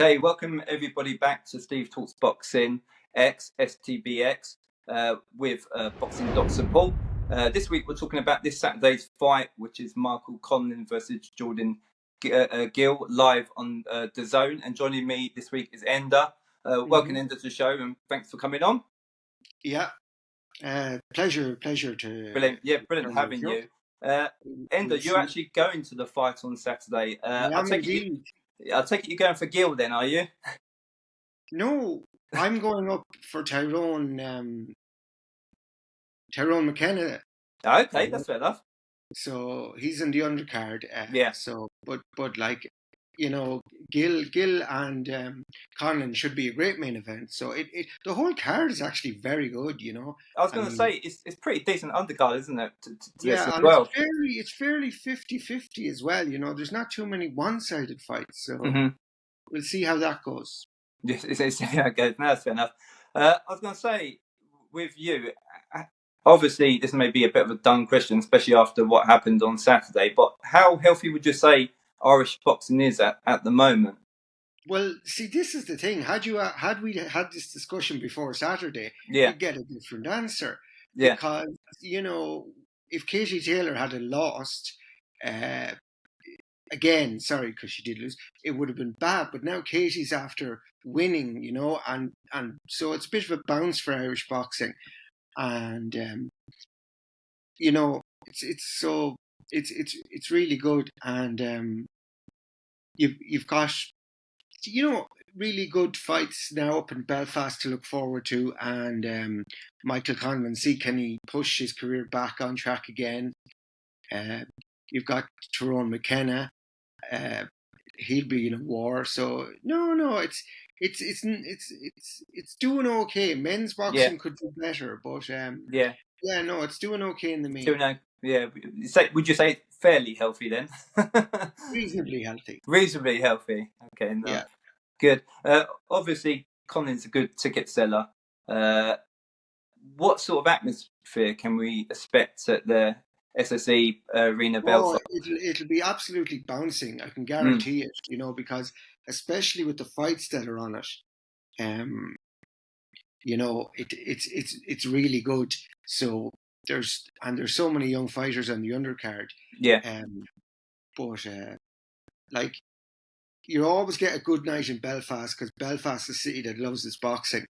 Okay, welcome everybody back to Steve Talks Boxing X STBX with Boxing Doctor Paul. This week we're talking about this Saturday's fight, which is Michael Conlan versus Jordan Gill, live on DAZN. And joining me this week is Éanna. Welcome Éanna to the show, and thanks for coming on. Yeah, pleasure to. Brilliant, yeah, brilliant having you. Éanna, you're actually going to the fight on Saturday. I take it you're going for Gill then, are you? No, I'm going up for Tyrone McKenna. Okay, that's fair enough. So he's in the undercard. Yeah. So, but like, you know, Gill and Conlan should be a great main event. So the whole card is actually very good. You know. I was going to say it's pretty decent undercard, isn't it? To yeah, this as and well. it's fairly 50-50 as well. You know, there's not too many one-sided fights. So we'll see how that goes. Yes, it's how it goes. No, that's fair enough. I was going to say, with you, obviously this may be a bit of a dumb question, especially after what happened on Saturday, but how healthy would you say Irish boxing is at the moment? Well, see, this is the thing. Had we had this discussion before Saturday, yeah, you'd get a different answer. Yeah. Because, you know, if Katie Taylor had lost, again, sorry, because she did lose, it would have been bad. But now Katie's after winning, you know, and so it's a bit of a bounce for Irish boxing. And, you know, it's really good. And you've got, you know, really good fights now up in Belfast to look forward to, and Michael Conlan, see can he push his career back on track again. You've got Tyrone McKenna, he'll be in a war. So no, it's doing okay. Men's boxing could do better, but no, it's doing okay in the main. Would you say it's fairly healthy then? Reasonably healthy. Reasonably healthy. Okay, no. Yeah. Good. Obviously, Conlan's a good ticket seller. What sort of atmosphere can we expect at the SSE Arena Belfast? It'll be absolutely bouncing. I can guarantee it. You know, because especially with the fights that are on it, you know, it's really good. So there's so many young fighters on the undercard. Yeah. But like, you always get a good night in Belfast because Belfast is a city that loves its boxing.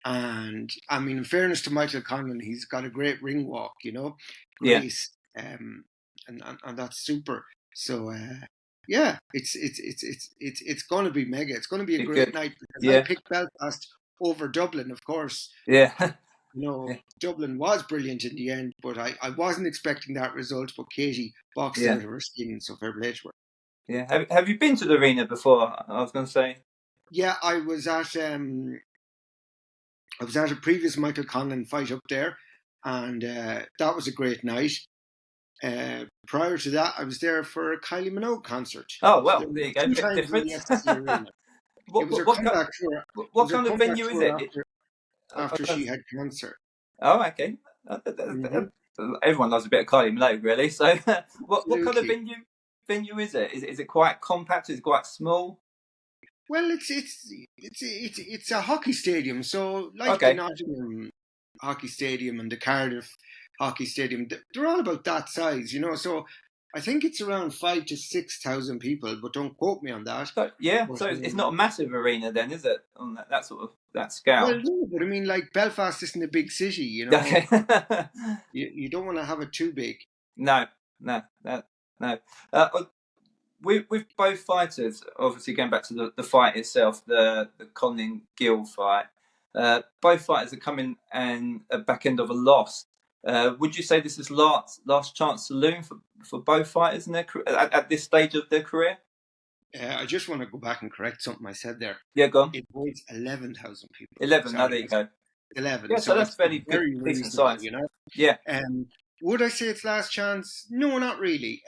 And I mean, in fairness to Michael Conlan, he's got a great ring walk, you know, grace, and that's super. So it's going to be mega. It's going to be a great night because I picked Belfast over Dublin, of course. Yeah. You know, Dublin was brilliant in the end, but I wasn't expecting that result. But Katie boxed out of her skin, so fair play to her. Yeah. Have you been to the arena before? I was going to say. Yeah, I was at a previous Michael Conlan fight up there, and that was a great night. Prior to that, I was there for a Kylie Minogue concert. Oh well, there you go. Bit different. What kind of venue is it? After she had cancer. Oh, okay. Everyone loves a bit of Kylie Minogue, really. So, what kind of venue is it? Is it quite compact? Is it quite small? Well, it's a hockey stadium. So, like the Nottingham hockey stadium and the Cardiff hockey stadium, they're all about that size, you know. So, I think it's around 5,000 to 6,000 people, but don't quote me on that. So it's not a massive arena then, is it? On that sort of that scale. Well, no, but I mean, like Belfast isn't a big city, you know. Okay. you don't want to have it too big. No. With both fighters, obviously going back to the fight itself, the Conlan Gill fight, both fighters are coming and a back end of a loss. Would you say this is last chance saloon for both fighters in their at this stage of their career? I just want to go back and correct something I said there. Yeah, go on. It was 11,000 people. 11. There you go. 11. Yeah, so that's very decent size. You know. Yeah. Would I say it's last chance? No, not really.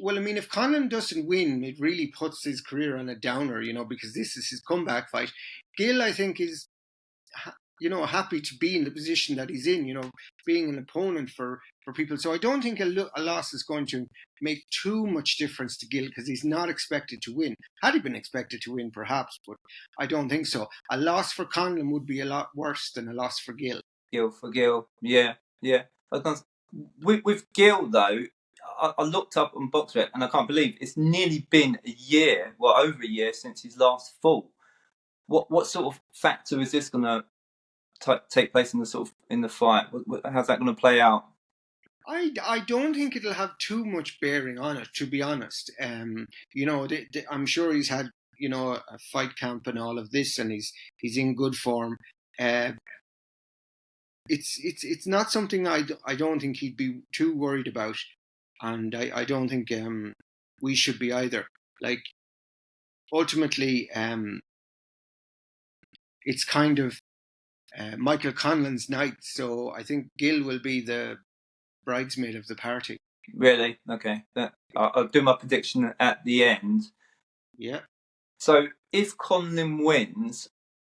Well, I mean, if Conlan doesn't win, it really puts his career on a downer, you know, because this is his comeback fight. Gill, I think, happy to be in the position that he's in, being an opponent for people. So I don't think a loss is going to make too much difference to Gill, because he's not expected to win. Had he been expected to win, perhaps, but I don't think so. A loss for Conlan would be a lot worse than a loss for Gill. Gill, yeah. With Gill, though, I looked up on BoxRec and I can't believe it's nearly been a year, over a year since his last fall. What sort of factor is this going to take place in the fight? How's that going to play out? I don't think it'll have too much bearing on it, to be honest. I'm sure he's had a fight camp and all of this, and he's in good form. It's not something I don't think he'd be too worried about, and I don't think we should be either. Like, ultimately, it's kind of Michael Conlan's night, so I think Gill will be the bridesmaid of the party. Really? Okay. I'll do my prediction at the end. Yeah. So if Conlan wins,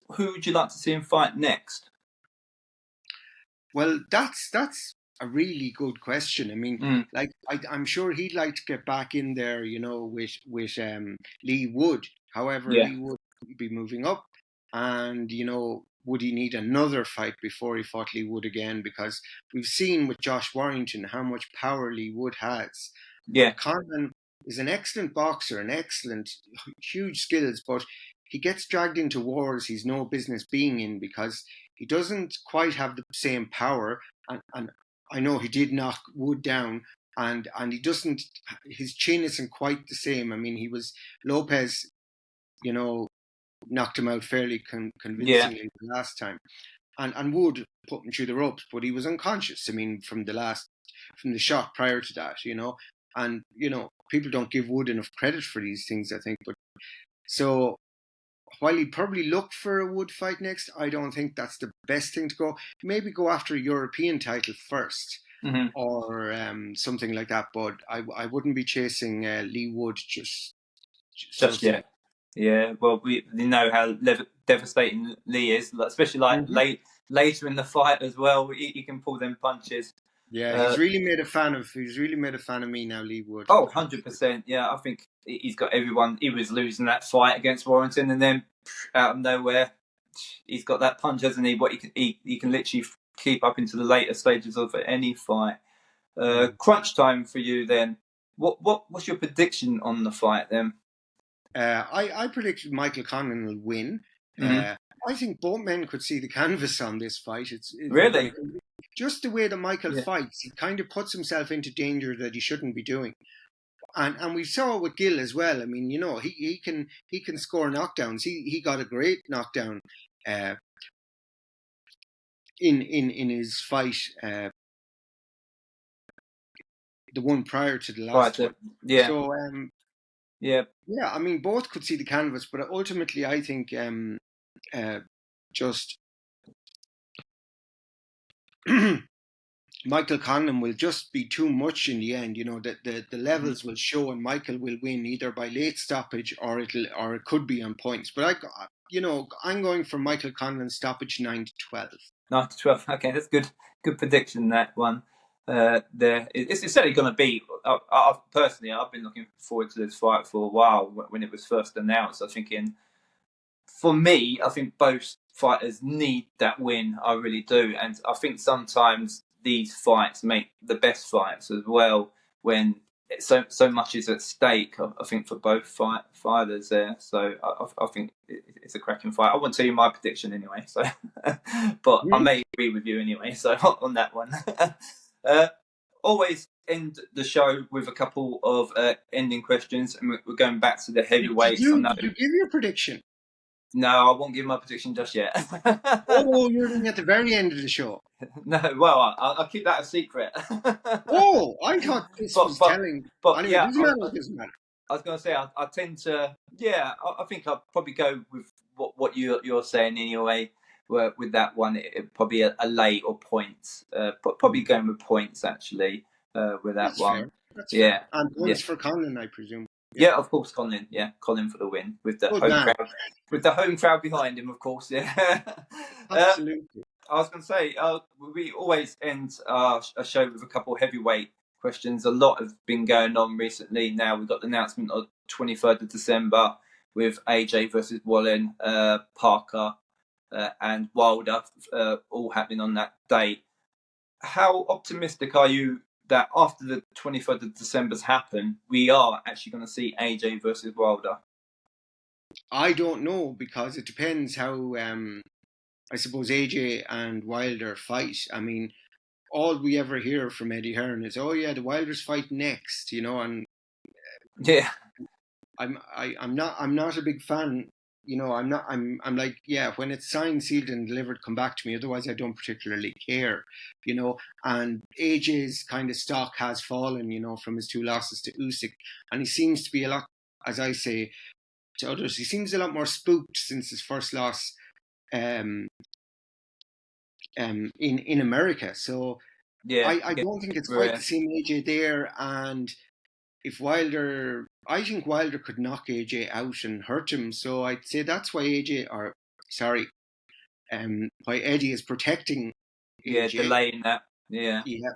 who would you like to see him fight next? Well, that's a really good question. I mean, I'm sure he'd like to get back in there, with Lee Wood. However, Lee Wood would be moving up, and would he need another fight before he fought Lee Wood again? Because we've seen with Josh Warrington how much power Lee Wood has. Yeah, Conlan is an excellent boxer, huge skills, but he gets dragged into wars he's no business being in because he doesn't quite have the same power. And I know he did knock Wood down, and he doesn't. His chin isn't quite the same. I mean, Lopez, knocked him out fairly convincingly the last time, and Wood put him through the ropes, but he was unconscious. I mean, from the shot prior to that, and people don't give Wood enough credit for these things, I think. But so while he'd probably look for a Wood fight next, I don't think that's the best thing to go. Maybe go after a European title first, or something like that. But I wouldn't be chasing Lee Wood just yet. Yeah, well, we know how devastating Lee is, especially later in the fight as well. He can pull them punches. Yeah, he's really made a fan of me now, Lee Wood. Oh, 100%. Yeah, I think he's got everyone. He was losing that fight against Warrington, and then out of nowhere, he's got that punch, hasn't he? What he can literally keep up into the later stages of any fight. Crunch time for you then. What's your prediction on the fight then? I predict Michael Conlan will win. I think both men could see the canvas on this fight. It's really just the way that Michael fights. He kind of puts himself into danger that he shouldn't be doing, and we saw it with Gill as well. I mean, he can score knockdowns. He got a great knockdown in his fight, the one prior to the last one. Yeah. So yeah. I mean, both could see the canvas, but ultimately, I think just Michael Conlan will just be too much in the end. The levels will show, and Michael will win either by late stoppage or it could be on points. But I'm going for Michael Conlan stoppage 9-12. 9-12. Okay, that's good prediction. That one. It's certainly going to be. Personally, I've been looking forward to this fight for a while. When it was first announced, I was thinking, for me, I think both fighters need that win. I really do, and I think sometimes these fights make the best fights as well when so much is at stake. I think for both fighters there. So I think it's a cracking fight. I won't tell you my prediction anyway. So, but I may agree with you anyway. So on that one. Always end the show with a couple of ending questions, and we're going back to the heavyweights. Did you give your prediction? No, I won't give my prediction just yet. Oh, you're doing at the very end of the show. No, well, I'll keep that a secret. Oh, I thought this was telling. But anyway, yeah, it doesn't matter. I was going to say, I tend to, I think I'll probably go with what you're saying anyway. With that one, it probably a late or points. Probably going with points actually. With that That's one, fair. That's fair. And points for Conlan, I presume. Yeah, of course, Conlan. Yeah, Conlan for the win with the Good home man. crowd, behind him, of course. Yeah. Absolutely. I was going to say, we always end a show with a couple of heavyweight questions. A lot have been going on recently. Now we've got the announcement of 23rd of December with AJ versus Wallen, Parker, and Wilder, all happening on that date. How optimistic are you that after the 23rd of December's happened, we are actually going to see AJ versus Wilder? I don't know, because it depends how I suppose AJ and Wilder fight. I mean, all we ever hear from Eddie Hearn is, "Oh yeah, the Wilders fight next," and Yeah, I'm not a big fan. I'm like, yeah, when it's signed, sealed, and delivered, come back to me. Otherwise, I don't particularly care. And AJ's kind of stock has fallen, from his 2 losses to Usyk, and he seems to be a lot, as I say to others, he seems a lot more spooked since his first loss um, in America. So yeah, I don't think it's quite the Perez. same AJ there. And if Wilder, I think Wilder could knock AJ out and hurt him. So I'd say that's why why Eddie is protecting Yeah, AJ. delaying that. Yeah, Yeah,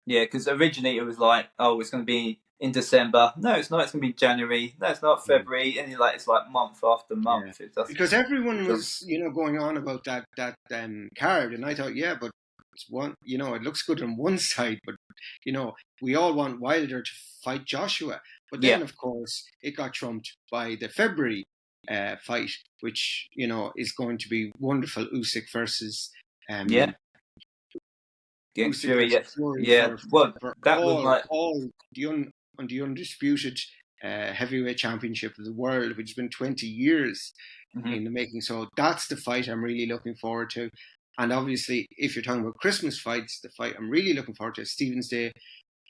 yeah, because originally it was like, oh, it's going to be in December. No, it's not. It's going to be January. No, it's not February. And it's like month after yeah. month. It does. Because everyone was, going on about that card, and I thought, yeah, but it's one, it looks good on one side, but we all want Wilder to fight Joshua. But Yeah, then, of course, it got trumped by the February fight, which is going to be wonderful. yeah. Um, Against Usyk Fury. versus Yeah, Fury yeah. Well, for that was like, all on the undisputed heavyweight championship of the world, which has been 20 years mhm. in the making. So that's the fight I'm really looking forward to. And obviously, if you're talking about Christmas fights, the fight I'm really looking forward to is Stephen's Day,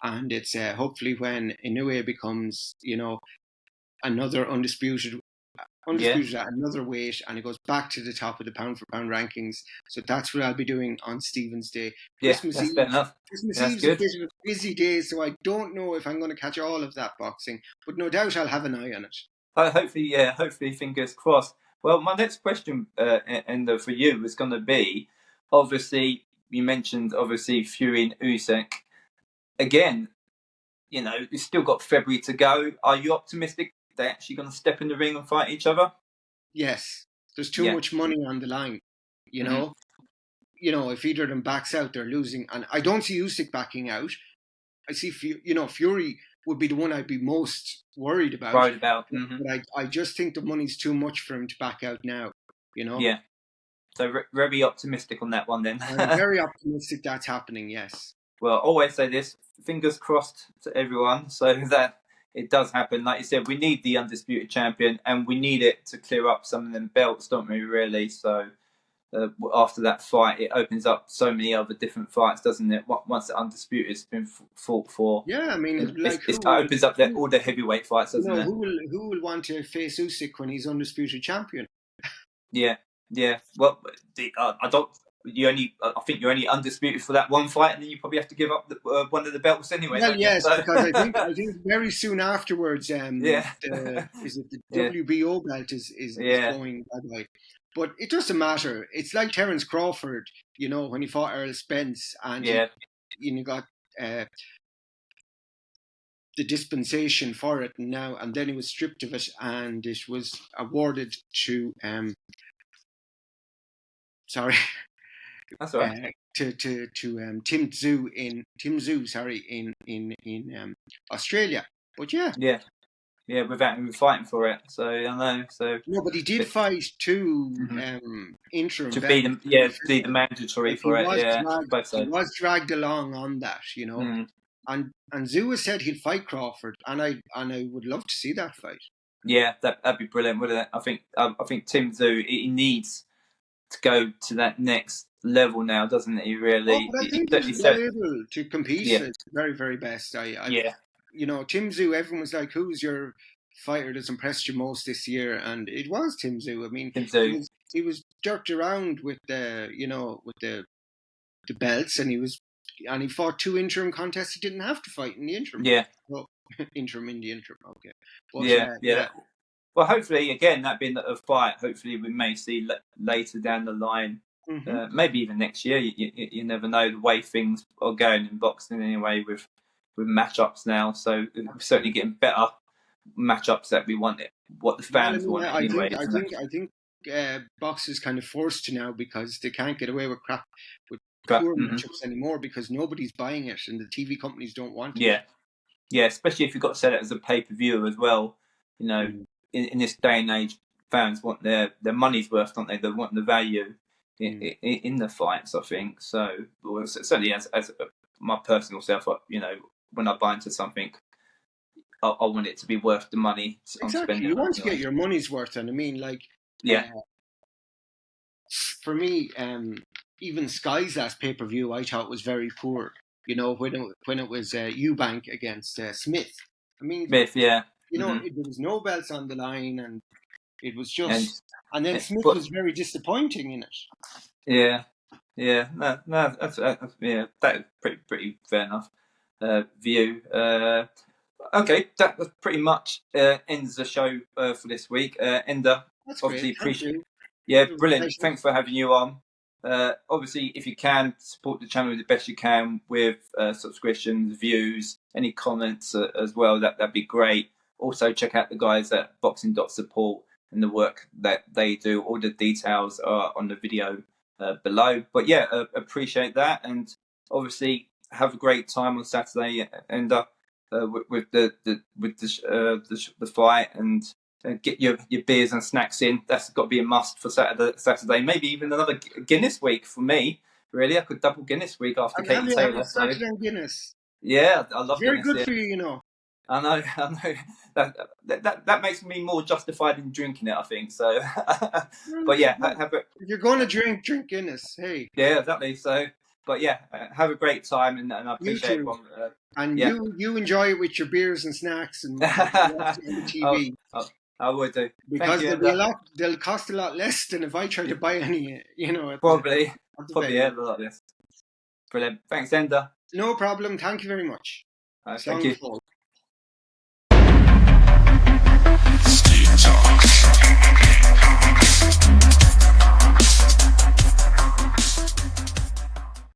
and it's hopefully when Inoue becomes, another Yeah, undisputed at another weight, and it goes back to the top of the pound for pound rankings. So that's what I'll be doing on Stephen's Day. yeah. That's fair enough. Christmas That's Eve's a good. bit of a busy day, so I don't know if I'm going to catch all of that boxing, but no doubt I'll have an eye on it. Hopefully, yeah. Hopefully, fingers crossed. Well, my next question, Endo, for you is going to be, obviously, you mentioned obviously Fury and Usyk. Again, you've still got February to go. Are you optimistic they're actually going to step in the ring and fight each other? Yes, there's too Yeah. much money on the line. You Mm-hmm. know, if either of them backs out, they're losing, and I don't see Usyk backing out. I see, Fury would be the one I'd be most worried about. Right about. Mm-hmm. But I just think the money's too much for him to back out now. Yeah. So very optimistic on that one then. I'm very optimistic that's happening. Yes. Well, I always say this: fingers crossed to everyone, so that it does happen. Like you said, we need the undisputed champion, and we need it to clear up some of them belts, don't we? Really. So after that fight, it opens up so many other different fights, doesn't it? Once the undisputed has been fought for, Yeah, I mean, like it opens up all the heavyweight fights, doesn't it? who will want to face Usyk when he's undisputed champion? Yeah, yeah. Well, I don't. I think you're only undisputed for that one fight, and then you probably have to give up one of the belts anyway. Well, don't yes, you? So... because I think very soon afterwards, yeah, is it the yeah. WBO belt is going bye bye. But it doesn't matter. It's like Terence Crawford, when he fought Errol Spence, and he got the dispensation for it now, and then he was stripped of it, and it was awarded to sorry. That's all right. To Tim Tszyu in Australia. But yeah, without even fighting for it. So I know. So no, but he did fight two interim to belts. be the mandatory Like for it. Yeah, he was dragged along on that, And Tszyu has said he'll fight Crawford, and I would love to see that fight. Yeah, that'd be brilliant, wouldn't it? I think Tim Tszyu, he needs to go to that next level now, doesn't he? Really, but I think he's well able to compete at the very, very best. Tim Tszyu, everyone was like, "Who's your fighter that's impressed you most this year?" And it was Tim Tszyu. I mean, Tim Tszyu. He was jerked around with the belts, and he fought two interim contests he didn't have to fight in the interim. Yeah. So interim in the interim. Okay, but Yeah. Well, hopefully, again, that being a fight, hopefully we may see later down the line, maybe even next year. You never know the way things are going in boxing anyway with matchups now. So we're certainly getting better matchups that we want, what the fans want anyway. I think boxers kind of forced to now because they can't get away with But, poor matchups anymore because nobody's buying it and the TV companies don't want it. Yeah, especially if you've got to sell it as a pay-per-view as well. You know, in this day and age, fans want their money's worth, don't they? They want the value in the fights, I think. So, well, certainly as my personal self, you know, when I buy into something, I want it to be worth the money I'm spending. You want to get your money's worth, and I mean, like, for me, even Sky's last pay-per-view, I thought was very poor. You know, when it was Eubank against Smith. I mean, Smith, you know, there was no belts on the line, and it was just. And then Smith was very disappointing in it. No, that's pretty fair enough view. Okay, that was pretty much ends the show for this week. Enda, that's obviously great. Appreciate. Yeah, brilliant. Thanks for having you on. Obviously, if you can, support the channel the best you can with subscriptions, views, any comments as well. That'd be great. Also, check out the guys at Boxing.support and the work that they do. All the details are on the video below. But yeah, appreciate that, and obviously have a great time on Saturday, and with the fight, and get your beers and snacks in. That's got to be a must for Saturday. Maybe even another Guinness week for me. Really, I could double Guinness week after Katie Taylor. Started on Guinness. Yeah, I love very Guinness. Very good for you, you know. I know. That makes me more justified in drinking it, I think. So, but yeah, if you're going to drink Guinness. Hey. Yeah, exactly. So, but yeah, have a great time, and I appreciate everyone. And you enjoy it with your beers and snacks and on the TV. I would do. Because they'll cost a lot less than if I try to buy any, you know. Probably a lot less. Brilliant. Thanks, Enda. No problem. Thank you very much. Thank you.